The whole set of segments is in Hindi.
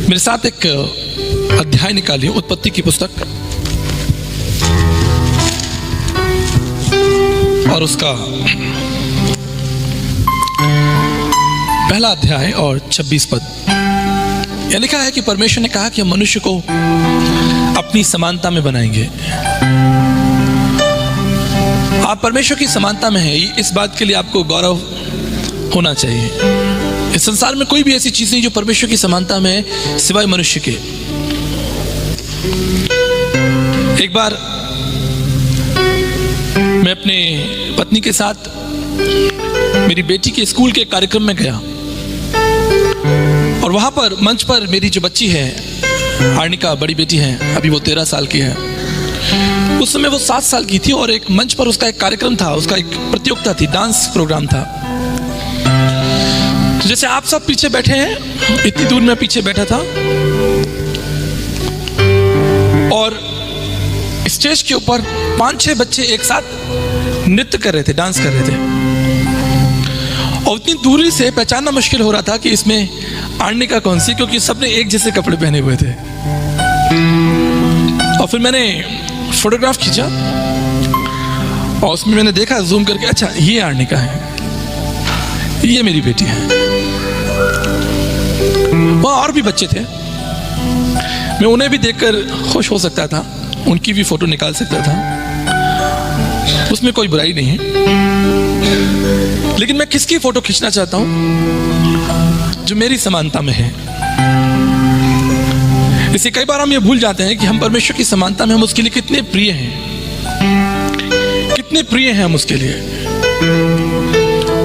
मेरे साथ एक अध्याय निकालिए उत्पत्ति की पुस्तक और उसका पहला अध्याय और 26 पद। यह लिखा है कि परमेश्वर ने कहा कि हम मनुष्य को अपनी समानता में बनाएंगे। आप परमेश्वर की समानता में हैं, इस बात के लिए आपको गौरव होना चाहिए। इस संसार में कोई भी ऐसी चीज नहीं जो परमेश्वर की समानता में है सिवाय मनुष्य के। एक बार मैं अपने पत्नी के साथ मेरी बेटी के स्कूल के कार्यक्रम में गया और वहां पर मंच पर मेरी जो बच्ची है आर्निका, बड़ी बेटी है, अभी वो 13 साल की है। उस समय वो 7 साल की थी और एक मंच पर उसका एक कार्यक्रम था, उसका एक प्रतियोगिता थी, डांस प्रोग्राम था। तो जैसे आप सब पीछे बैठे हैं, इतनी दूर में पीछे बैठा था और स्टेज के ऊपर 5-6 बच्चे एक साथ नृत्य कर रहे थे, डांस कर रहे थे और उतनी दूरी से पहचानना मुश्किल हो रहा था कि इसमें आर्निका कौन सी, क्योंकि सबने एक जैसे कपड़े पहने हुए थे। और फिर मैंने फोटोग्राफ खींचा और उसमें मैंने देखा जूम करके, अच्छा ये आर्निका है, ये मेरी बेटी है। वहाँ और भी बच्चे थे, मैं उन्हें भी देखकर खुश हो सकता था, उनकी भी फोटो निकाल सकता था, उसमें कोई बुराई नहीं है। लेकिन मैं किसकी फोटो खींचना चाहता हूं? जो मेरी समानता में है। इसे कई बार हम ये भूल जाते हैं कि हम परमेश्वर की समानता में, हम उसके लिए कितने प्रिय हैं, कितने प्रिय हैं हम उसके लिए।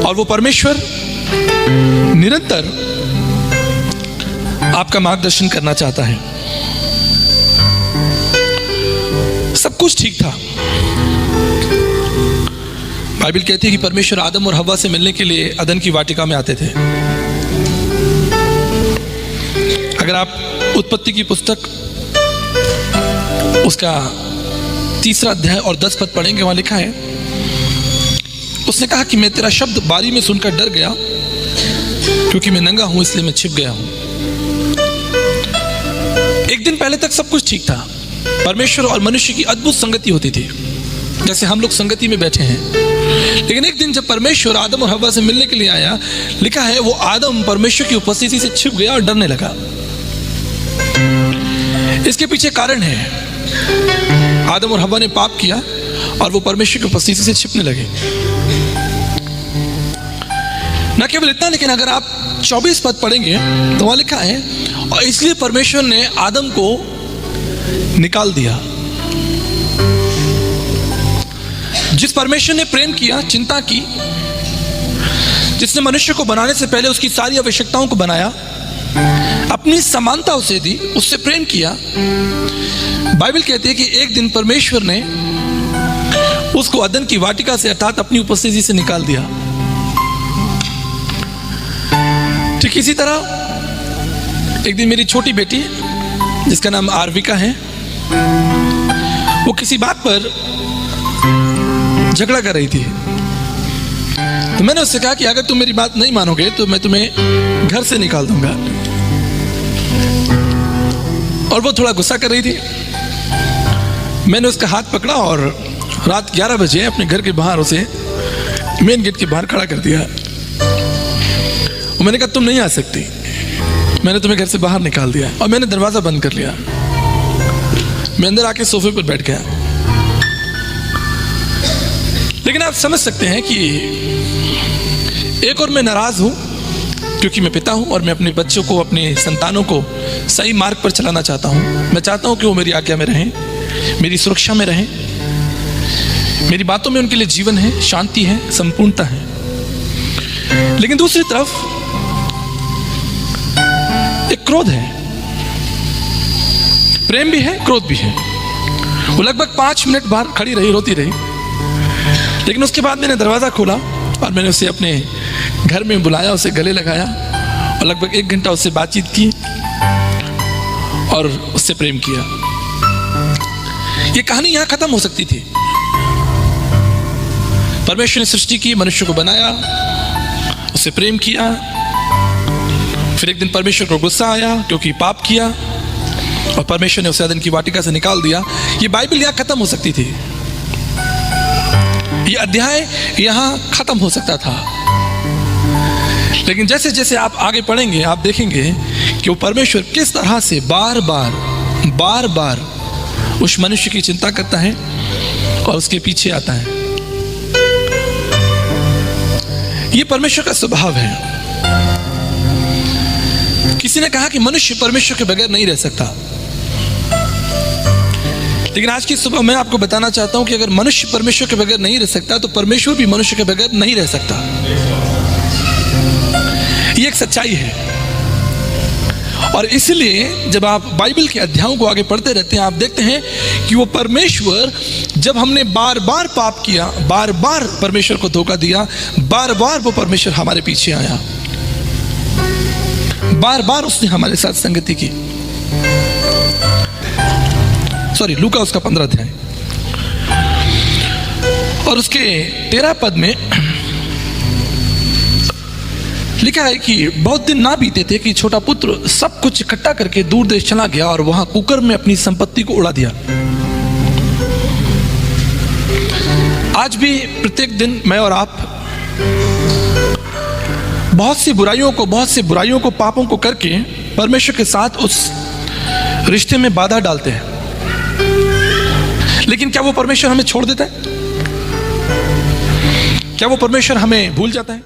और वो परमेश्वर निरंतर आपका मार्गदर्शन करना चाहता है। सब कुछ ठीक था। बाइबल कहती है कि परमेश्वर आदम और हव्वा से मिलने के लिए अदन की वाटिका में आते थे। अगर आप उत्पत्ति की पुस्तक उसका 3 अध्याय और 10 पद पढ़ेंगे, वहां लिखा है, उसने कहा कि मैं तेरा शब्द बारी में सुनकर डर गया, क्योंकि मैं नंगा हूं इसलिए मैं छिप गया हूं। एक दिन पहले तक सब कुछ ठीक था। परमेश्वर और मनुष्य की अद्भुत संगति होती थी, जैसे हम लोग संगति में बैठे हैं। लेकिन एक दिन जब परमेश्वर आदम और हव्वा से मिलने के लिए आया, लिखा है वो आदम परमेश्वर की उपस्थिति से छिप गया और डरने लगा। इसके पीछे कारण है, आदम और हव्वा ने पाप किया और वो परमेश्वर की उपस्थिति से छिपने लगे। न केवल इतना, लेकिन अगर आप 24 पद पढ़ेंगे तो वहां लिखा है, और इसलिए परमेश्वर ने आदम को निकाल दिया। जिस परमेश्वर ने प्रेम किया, चिंता की, जिसने मनुष्य को बनाने से पहले उसकी सारी आवश्यकताओं को बनाया, अपनी समानता उसे दी, उससे प्रेम किया, बाइबल कहती है कि एक दिन परमेश्वर ने उसको अदन की वाटिका से, अर्थात अपनी उपस्थिति से निकाल दिया। ठीक इसी तरह एक दिन मेरी छोटी बेटी, जिसका नाम आर्विका है, वो किसी बात पर झगड़ा कर रही थी। तो मैंने उससे कहा कि अगर तुम मेरी बात नहीं मानोगे तो मैं तुम्हें घर से निकाल दूंगा। और वो थोड़ा गुस्सा कर रही थी। मैंने उसका हाथ पकड़ा और रात 11 बजे अपने घर के बाहर उसे मेन गेट के बाहर खड़ा कर दिया। और मैंने कहा तुम नहीं आ सकती, मैंने तुम्हें घर से बाहर निकाल दिया। और मैंने दरवाजा बंद कर लिया। मैं अंदर आके सोफे पर बैठ गया। लेकिन आप समझ सकते हैं कि एक और मैं नाराज हूं, क्योंकि मैं पिता हूं और मैं अपने बच्चों को, अपने संतानों को सही मार्ग पर चलाना चाहता हूं। मैं चाहता हूं कि वो मेरी आज्ञा में रहें, मेरी सुरक्षा में रहें, मेरी बातों में उनके लिए जीवन है, शांति है, संपूर्णता है। लेकिन दूसरी तरफ एक क्रोध है, प्रेम भी है, क्रोध भी है। वो लगभग 5 मिनट बाहर खड़ी रही, रोती रही। लेकिन उसके बाद मैंने दरवाजा खोला और मैंने उसे अपने घर में बुलाया, उसे गले लगाया और लगभग 1 घंटा उससे बातचीत की और उससे प्रेम किया। यह कहानी यहां खत्म हो सकती थी। परमेश्वर ने सृष्टि की, मनुष्य को बनाया, उससे प्रेम किया, फिर एक दिन परमेश्वर को गुस्सा आया क्योंकि पाप किया और परमेश्वर ने उसे अदन की वाटिका से निकाल दिया। ये बाइबल यहाँ खत्म हो सकती थी, ये अध्याय यहाँ खत्म हो सकता था, लेकिन जैसे जैसे आप आगे पढ़ेंगे आप देखेंगे कि वो परमेश्वर किस तरह से बार बार उस मनुष्य की चिंता करता है और उसके पीछे आता है। ये परमेश्वर का स्वभाव है। किसी ने कहा कि मनुष्य परमेश्वर के बगैर नहीं रह सकता, लेकिन आज की सुबह मैं आपको बताना चाहता हूं कि अगर मनुष्य परमेश्वर के बगैर नहीं रह सकता तो परमेश्वर भी मनुष्य के बगैर नहीं रह सकता। ये एक सच्चाई है। और इसलिए जब आप बाइबल के अध्यायों को आगे पढ़ते रहते हैं आप देखते हैं कि वो परमेश्वर, जब हमने बार बार पाप किया, बार बार परमेश्वर को धोखा दिया, बार बार वो परमेश्वर हमारे पीछे आया, बार बार उसने हमारे साथ संगति की। लूका उसका 15 अध्याय और उसके 13 पद में लिखा है कि बहुत दिन ना बीते थे कि छोटा पुत्र सब कुछ इकट्ठा करके दूर देश चला गया और वहां कुकर में अपनी संपत्ति को उड़ा दिया। आज भी प्रत्येक दिन मैं और आप बहुत सी बुराइयों को पापों को करके परमेश्वर के साथ उस रिश्ते में बाधा डालते हैं। लेकिन क्या वो परमेश्वर हमें छोड़ देता है? क्या वो परमेश्वर हमें भूल जाता है?